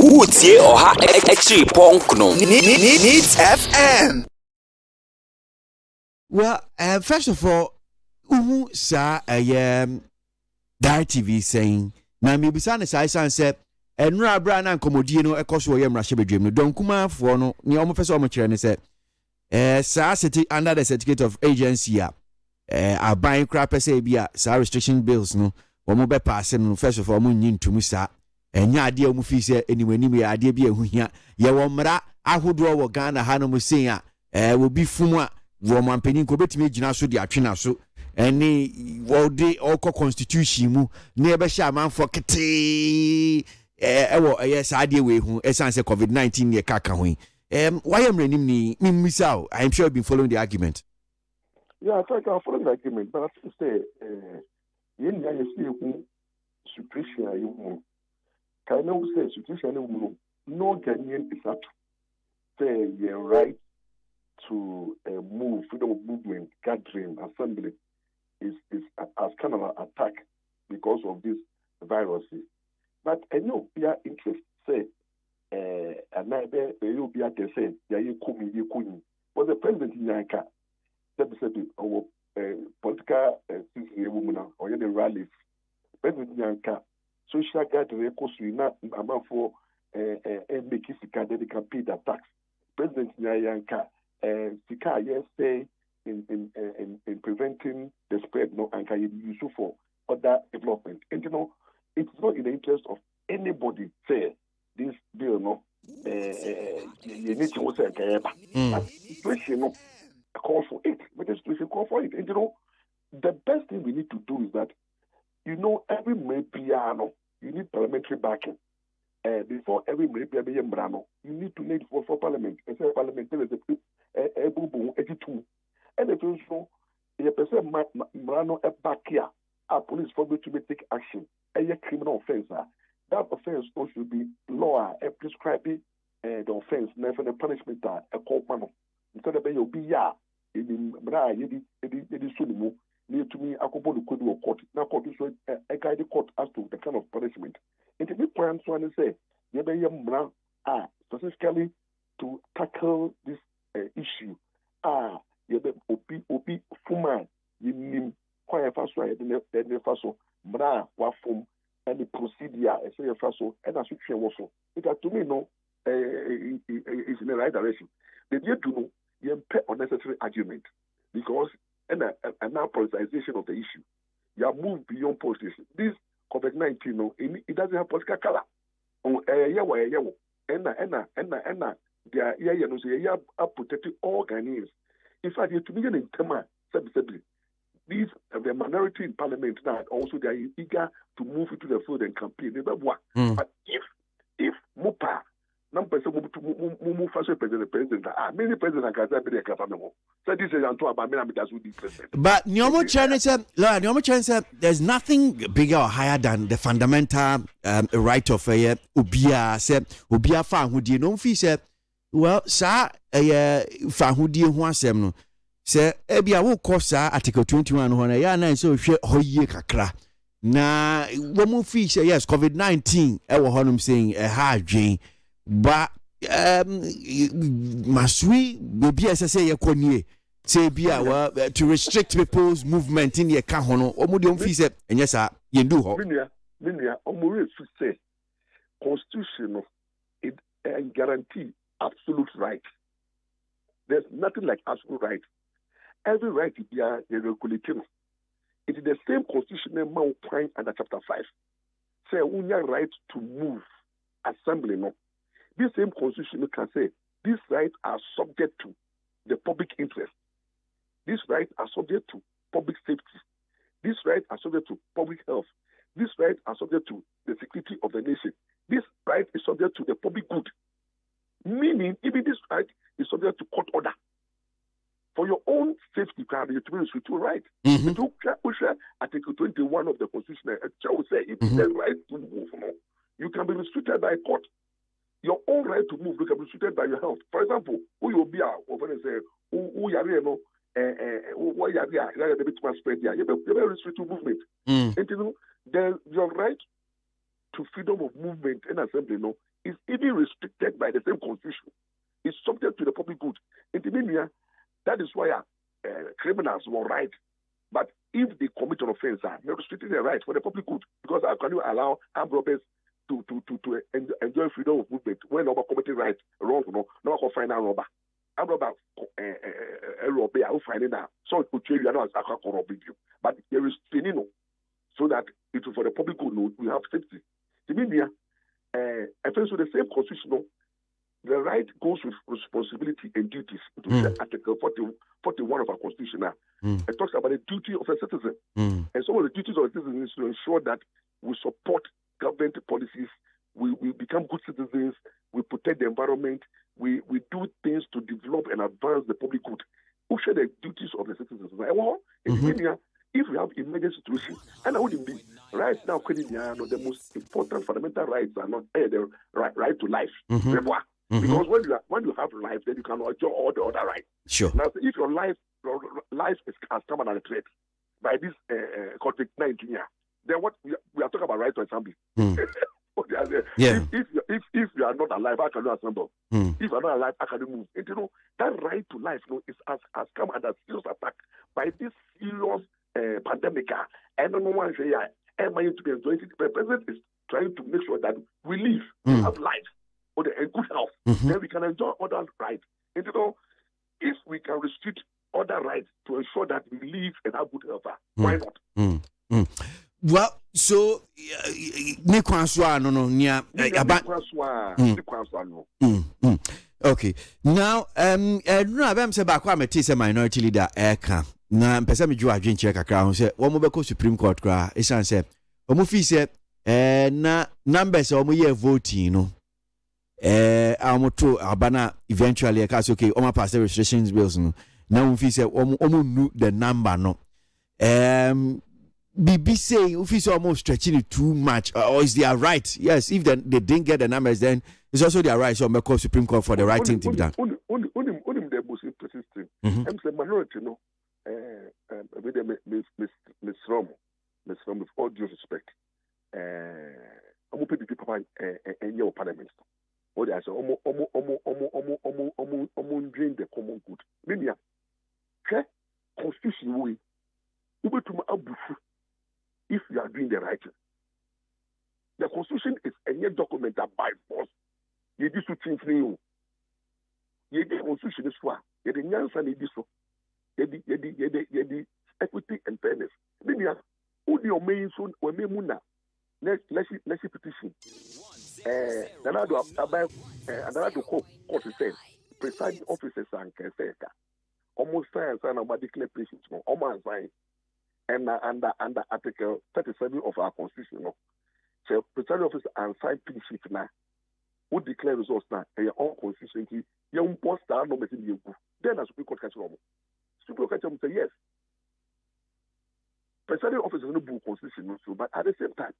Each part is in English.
Utie oha echi ponkno. Needs FM. Well, first of all, sa Dare TV saying, na mi bisa ne sai san se enra bra na nkomodie no ekoso ye mra hye bedwem no don kuma afo no ne omo pese omo kire ne se sa city under the certificate of agency aban kra pese bia sa restriction bills no omo be pass no first of all omo nyi ntumu sa enya ade omo fi se eniwanim ya ade bia ehuhia ye wo mra ahodo wo Ghana ha no mo sen a wo bi fumu a wo mampani ko betimi gina so de atwena so any wode oko constitution mu na ebe sha manfo kete ewo sa ade we hu esan se COVID-19 ye kaka ho why am renim ni misao I'm sure you've been following the argument. Yeah, I think I'm following the argument, but I have to say you see situation you can I say situation no Ghanaian is up say your right to move, freedom of movement, gathering, assembly is as kind of an attack because of this virus. But I know we are interested, say, and I will be at the same, you but the president in Yanka, said our political woman or the rallies, President Yanka, social gathering, not about for make it they can pay the tax. President Yanka, Sika, yes, say, in preventing the spread, no, and can use for other development. And it's not in the interest of anybody, say, this bill, no, you need to say, but situation, no, call for it, but the situation call for it. And the best thing we need to do is that, every piano, you need parliamentary backing. Before every Brano, you need to need for parliament. And say parliament is and if you so, a person Brano a back here, a police for to take action, a criminal offense. That offense should be law prescribing the offense, never the punishment a court man. Instead of your be in Bra, yedi sulimu, near to me, a couple of court. Now, court is a guide the court as to the kind of punishment. It is point to say, specifically to tackle this issue. Obi Fuma, Yim, Quaya Faso, the Faso, Bra, Wafum, and the procedure, as a Faso, and a situation also. It to me, no, is in the right direction. They need to know, you pay unnecessary argument because and now politicization of the issue. You have moved beyond politics. This COVID-19, no, it doesn't have political color. And they are protecting all Ghanaians. In fact, to be in Tema, these the minority in parliament now also they are eager to move into the field and campaign. But if Mupa, no person move first president, many presidents can say they can so this is about me that's what the president. But Nyomo Chan there's nothing bigger or higher than the fundamental right of Ubia fa hudi no fi say well sa fa hudi ho asem no say ebia wo kosa article 21 ho na ya na so hwe hoyie kakra na wo mu fi say yes COVID-19 e wo honum saying ha adwen but must we be as say yekonie say bia to restrict people's movement in your ka hono omodium fi say enye sa yendu ho minia omori fi say constitution it guarantee absolute right. There's nothing like absolute right. Every right is regulated. It is the same constitutional man point under chapter 5. Say unya right to move assembly no. This same constitution can say these rights are subject to the public interest. These rights are subject to public safety. These rights are subject to public health. These rights are subject to the security of the nation. This right is subject to the public good. Meaning, even this right is subject to court order. For your own safety, you to be restricted right. Article 21 of the Constitution, will say it is the right to move. You can be restricted by a court. Your own right to move, you can be restricted by your health. For example, who you be who you are, what you are, spread here. You have restricted movement. And your right to freedom of movement and assembly, no, is even restricted by the same constitution. It's subject to the public good. In the media, that is why criminals were right. But if they commit an offense, they're restricting their rights for the public good. Because how can you allow armed robbers to enjoy freedom of movement when nobody committing right wrong? No one find a robber. Armed robber, a robber, I will find it out. So it could change. I know I can't rob you, but there is training, so that it is for the public good. No, we have safety. The media, I think so. The same constitution. The right goes with responsibility and duties. Article 41 of our Constitution now. It talks about the duty of a citizen. And some of the duties of a citizen is to ensure that we support government policies, we become good citizens, we protect the environment, we do things to develop and advance the public good. Who share the duties of the citizens? Well, in Kenya, if we have emergency situation, and I wouldn't be right now, Kenya, the most important fundamental rights are not the right to life. Because when you have life, then you can enjoy all the other rights. Sure. Now, so if your life has come under threat by this COVID-19, then what we are talking about right to assembly. Yeah. If you are not alive, how can you assemble? If you are not alive, how can you move? And that right to life, has come under serious attack by this serious pandemic. And no one say, am I to be enjoying it? The president is trying to make sure that we live, we have life, or a good health. Then we can enjoy other rights. And if we can restrict other rights to ensure that we live and have good health, why not? Well, so okay. Now, I'm saying back when I'm minority leader, na mpesa me jwa adwen kire kakra ho se wo mo beko Supreme Court kra isan se o mo fi se na numbers o mo ye voting no amoto abana eventually ka say okay o ma pass the restrictions bills no na mo fi se o mo nu the number no BB say if it's almost stretching it too much or is their right? Yes, if they didn't get the numbers, then it's also their right. So I'm call Supreme Court for the right thing to be done. Only the most persistent. I'm saying minority, no. Miss Rom, with all due respect, I'm hoping the people in your parliament. What they say, drain the common good. Meaning, constitution way. If you are doing the right thing. The Constitution is a new document that by force, you do to change you. You the Constitution is why. You the answer is this. You the equity and fairness. Then you have who the main son or muna. Let's petition. Another court says presiding officers and can say almost science and about declare patients almost science. And under Article 37 of our Constitution, so presiding officer and sign peace sheet now, who declare results now, and your own constitution, your own post are no message you. Then a Supreme Court catch them. Supreme Court catch them say yes. Presiding officer no book constitution, so but at the same time,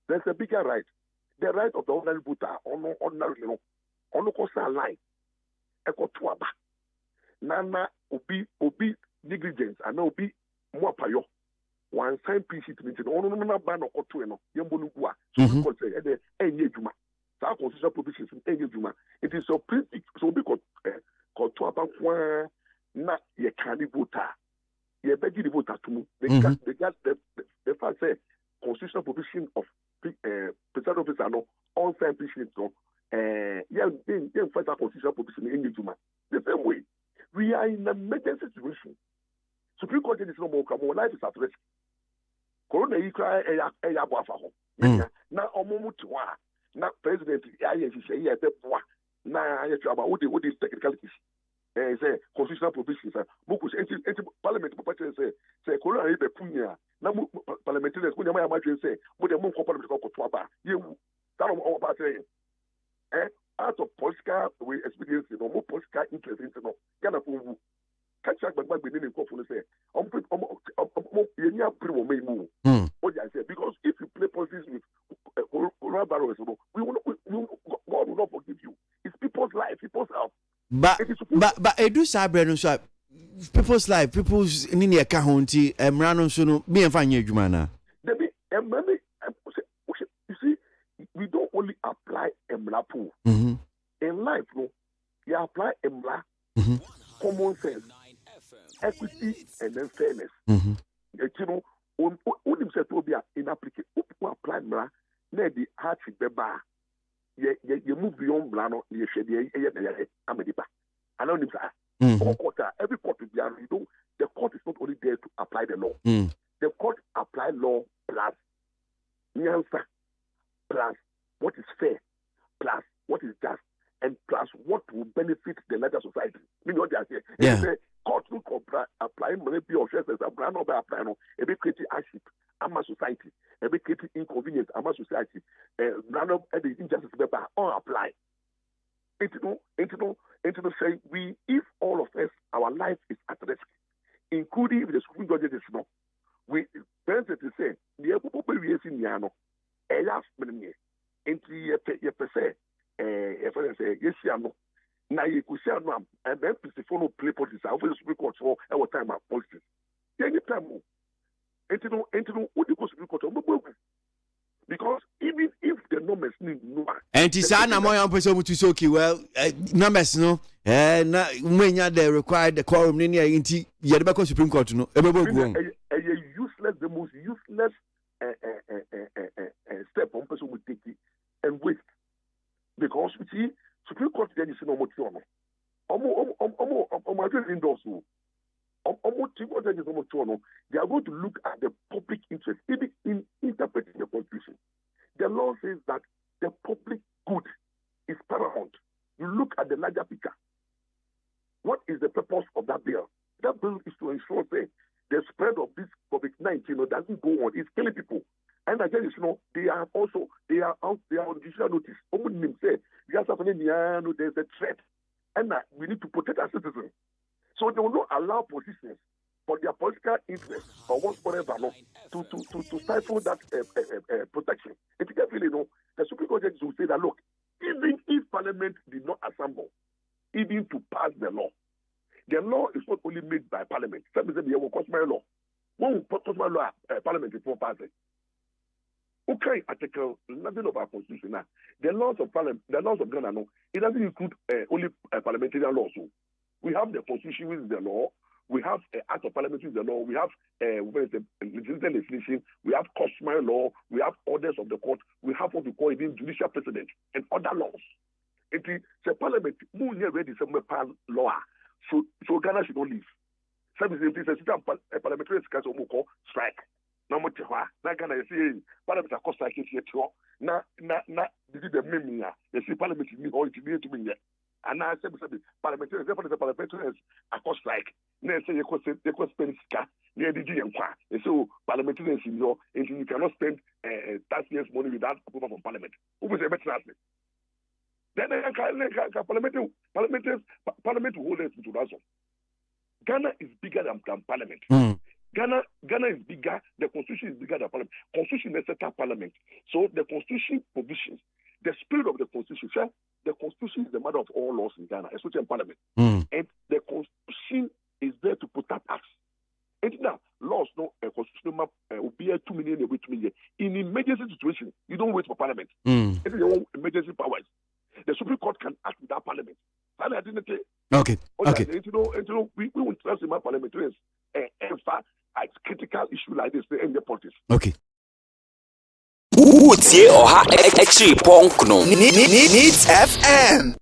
there's a bigger right, the right of the ordinary voter, ordinary on the cost line, equal to aba. Nana obi negligence and obi more payo. One sign peace it means no ban or two no yembonugua. So court say any juma. That constitutional provisions in any juma. It is so principle so because to about one na ye can voter. Ye beg the voter to they got the fact say constitutional provision of presiding officer no all sign peace no then fight that constitutional provision in any juma. The same way we are in an emergency situation. Supreme Court is no more come life is at risk. Corona you cry a boafaho. Na omumutua na president aye say here beboa na aye about what the technicalities. Say constitutional provisions bokus anti parliament property say corona be punya na parliamentarians ko nyama ya say mo dem ko parliament ko to aba yewu that on about saying out of political experience no more political interest no Ghana for catch up back beginning in coffee say because if you play politics with coronavirus, God will not forgive you. It's people's life, people's health. But edu sabre so people's life, people's in the county emrano so no me enfa nya adwuma na. You see apply emlapo. Mm-hmm. In life, no, you apply emla, common sense, equity, and then fairness. Mm-hmm. You know, on himself to be in application, apply emla, ne the heart beba. You move beyond blano, you shed the amedipa. I know him, sir. Every court will be, you know, the court is not only there to apply the law. The court apply law plus answer, plus what is fair, plus what is just, and plus what will benefit the larger society. You know what they are saying? If the court will apply maybe or shares as a brand or by apply, a bit creating hardship, ama society, a bit creating inconvenience, ama society, brand of the injustice paper or apply. Into say we, if all of us, our life is at risk, including if the Supreme Court is not. We parents to say the people we are seeing now, a last minute, into your say, yes, now you could say, and then people play politics. I will speak for our time of politics. Any time, into what you Supreme Court, because even if the numbers need no, and it's an amount of people to soak you well, numbers no, and when they required the quorum in the Yadabako Supreme Court, no, a useless, the most useless step one person would take it and waste. Because we see Supreme Court judges no more trouble. They are going to look at the public interest, even in interpreting the Constitution. The law says that the public good is paramount. You look at the larger picture. What is the purpose of that bill? That bill is to ensure that the spread of this COVID-19 doesn't go on. It's killing people. And again, they are on judicial notice. There's a threat. And we need to protect our citizens. So they will not allow politicians for their political interests or whatever to stifle that protection. If you get really the Supreme Court judges will say that, look, even if Parliament did not assemble, even to pass the law is not only made by Parliament. Some say will customary law. When customary law, Parliament is not passing. Okay, Article 11 of our Constitution now. The laws of Parliament, the laws of Ghana, it doesn't include only parliamentary laws. So we have the Constitution, which is the law. We have Act of Parliament, which is the law. We have legislation. We have customary law. We have orders of the court. We have what we call even judicial precedent and other laws. It is the Parliament who is ready to pass law. So Ghana should not leave. Some is a parliamentary strike. Na Ghana say Parliament are strike here too. Na this is the meme. You see Parliament is all to me. And I said parliamentarians, parliamentarians are strike. Now say you could spend near the GM. So parliamentarians in law, and you cannot spend taxpayers' money without approval from Parliament. Who was a better answer? Then Parliament will hold us to that. Ghana is bigger than Parliament. Ghana is bigger. The Constitution is bigger than Parliament. Constitution is set up Parliament. So the Constitution provisions, the spirit of the Constitution, the Constitution is the mother of all laws in Ghana, especially in Parliament. And the Constitution is there to protect us. And now, laws, a constitutional map will be 2 million away 2 million. In emergency situation, you don't wait for Parliament. It is your own emergency powers. The Supreme Court can act without Parliament. Okay. We won't trust in my parliamentarians and a critical issue like this in the politics. Okay. Utie oha extra punk no. Needs FM.